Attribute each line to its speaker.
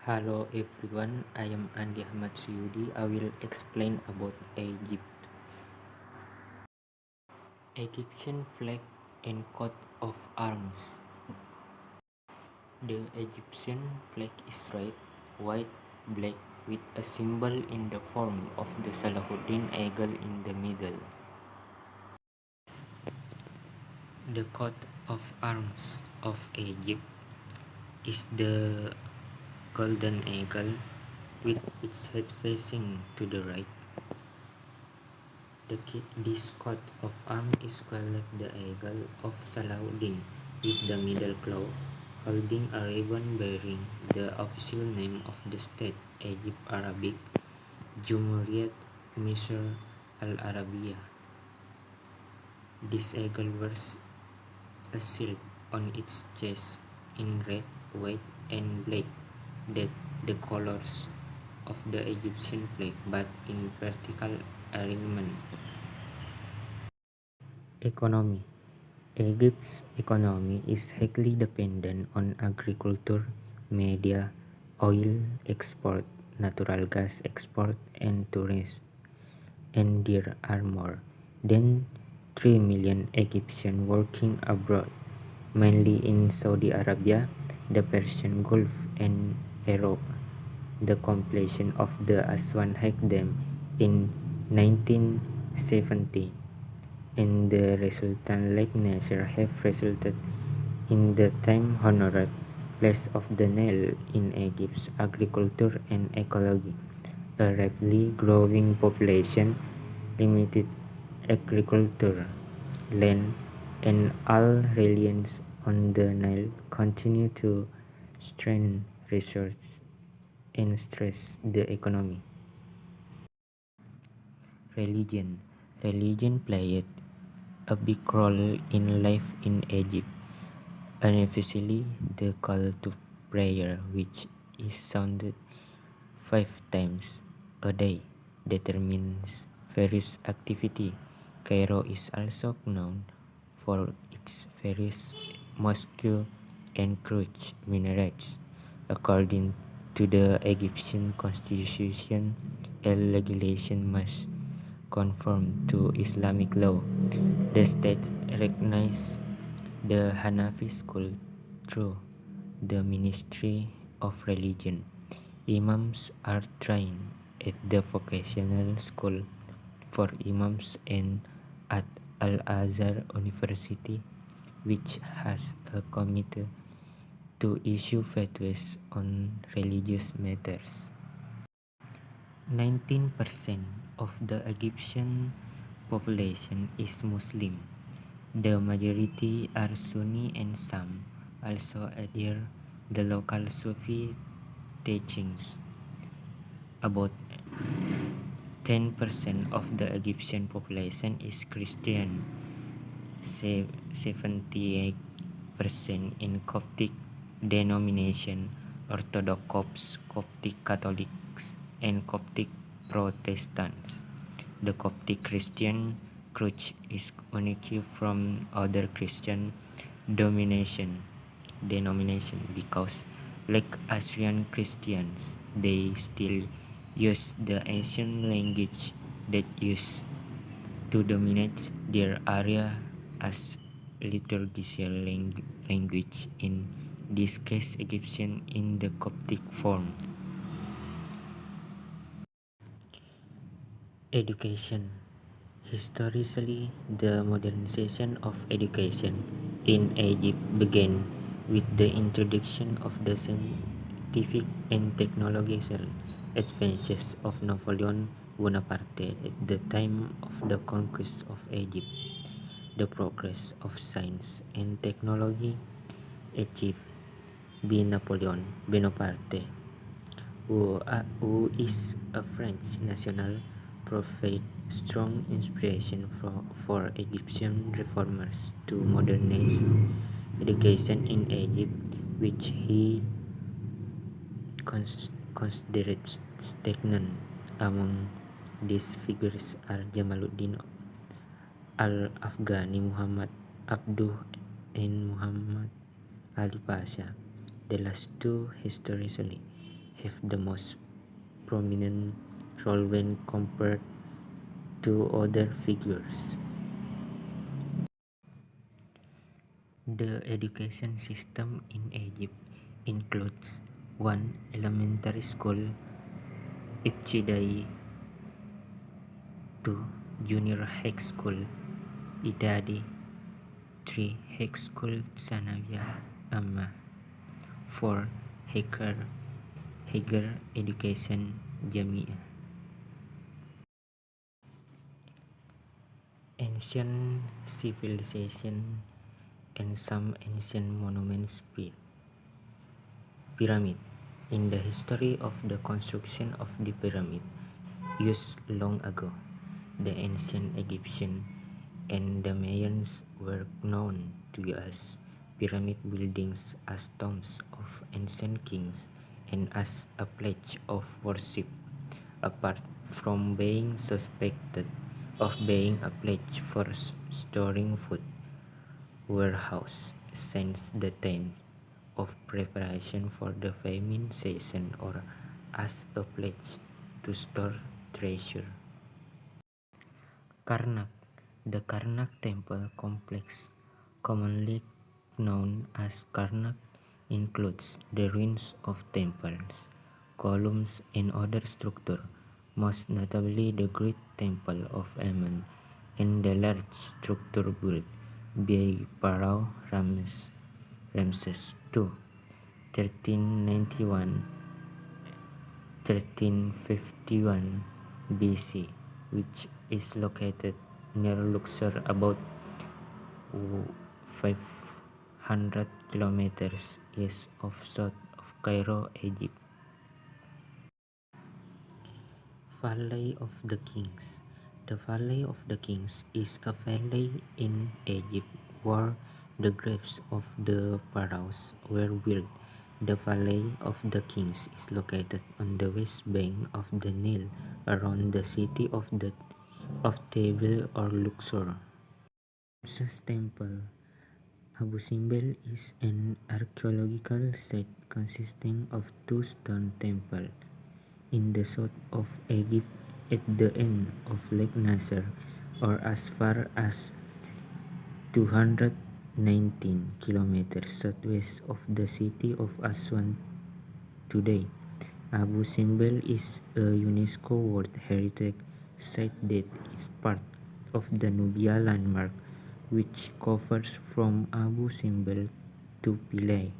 Speaker 1: Hello everyone, I am Andi Ahmad Suyudi. I will explain about Egypt. Egyptian flag and coat of arms. The Egyptian flag is red, white, black with a symbol in the form of the Salahuddin eagle in the middle. The coat of arms of Egypt is the golden eagle with its head facing to the right. This coat of arms is called the Eagle of Salahuddin, with the middle claw holding a ribbon bearing the official name of the state, Egypt Arabic, Jumhuriyat Misr Al-Arabiya. This eagle wears a shield on its chest in red, white, and black, that the colors of the Egyptian flag, but in vertical alignment. Economy. Egypt's economy is heavily dependent on agriculture, media, oil export, natural gas export, and tourism. And there are more than 3 million Egyptians working abroad, mainly in Saudi Arabia, the Persian Gulf, and Europe. The completion of the Aswan Hake Dam in 1970 and the resultant Lake Nasser have resulted in the time-honored place of the Nile in Egypt's agriculture and ecology. A rapidly growing population, limited agriculture land, and all reliance on the Nile continue to strain resources and stress the economy. Religion. Religion played a big role in life in Egypt, especially the call to prayer, which is sounded 5 times a day, determines various activity. Cairo is also known for its various mosques and church minarets. According to the Egyptian constitution, all legislation must conform to Islamic law. The state recognizes the Hanafi school through the Ministry of Religion. Imams are trained at the vocational school for imams and at Al-Azhar University, which has a committee to issue fatwas on religious matters. 19% of the Egyptian population is Muslim. The majority are Sunni and some also adhere the local Sufi teachings. About 10% of the Egyptian population is Christian, 78% in Coptic denomination, Orthodox Copts, Coptic Catholics, and Coptic Protestants. The Coptic Christian Church is unique from other Christian denomination because, like Assyrian Christians, they still use the ancient language that used to dominate their area as liturgical language, in this case Egyptian in the Coptic form. Education. Historically, the modernization of education in Egypt began with the introduction of the scientific and technological advances of Napoleon Bonaparte at the time of the conquest of Egypt. The progress of science and technology achieved by Napoleon Bonaparte, who is a French national, provide strong inspiration for Egyptian reformers to modernize education in Egypt, which he considered stagnant. Among these figures are Jamaluddin Al-Afghani, Muhammad Abduh, and Muhammad Ali Pasha, the last two historically have the most prominent role when compared to other figures. The education system in Egypt includes 1. Elementary school Ibtidai, 2. Junior high school Idadi, 3. High school Sanawiyah Amma, 4. Higher education Jami'ah. Ancient civilization and some ancient monuments. Pyramid. In the history of the construction of the pyramid, used long ago, the ancient Egyptians and the Mayans were known to use pyramid buildings as tombs of ancient kings and as a pledge of worship, apart from being suspected of being a pledge for storing food. Warehouse since the time of preparation for the famine season or as a pledge to store treasure. Karnak. The Karnak temple complex, commonly known as Karnak, includes the ruins of temples, columns, and other structure, most notably the Great Temple of Ammon and the large structure built by Pharaoh Ramses II, 1351 BC, which is located near Luxor, about 500 kilometers east of south of Cairo, Egypt. Valley of the Kings. The Valley of the Kings is a valley in Egypt where the graves of the pharaohs were built. The Valley of the Kings is located on the west bank of the Nile around the city of Thebes or Luxor. Ramses Temple. Abu Simbel is an archaeological site consisting of two stone temples in the south of Egypt at the end of Lake Nasser, or as far as 219 kilometers southwest of the city of Aswan today. Abu Simbel is a UNESCO World Heritage Site that is part of the Nubia Landmark, which covers from Abu Simbel to Philae.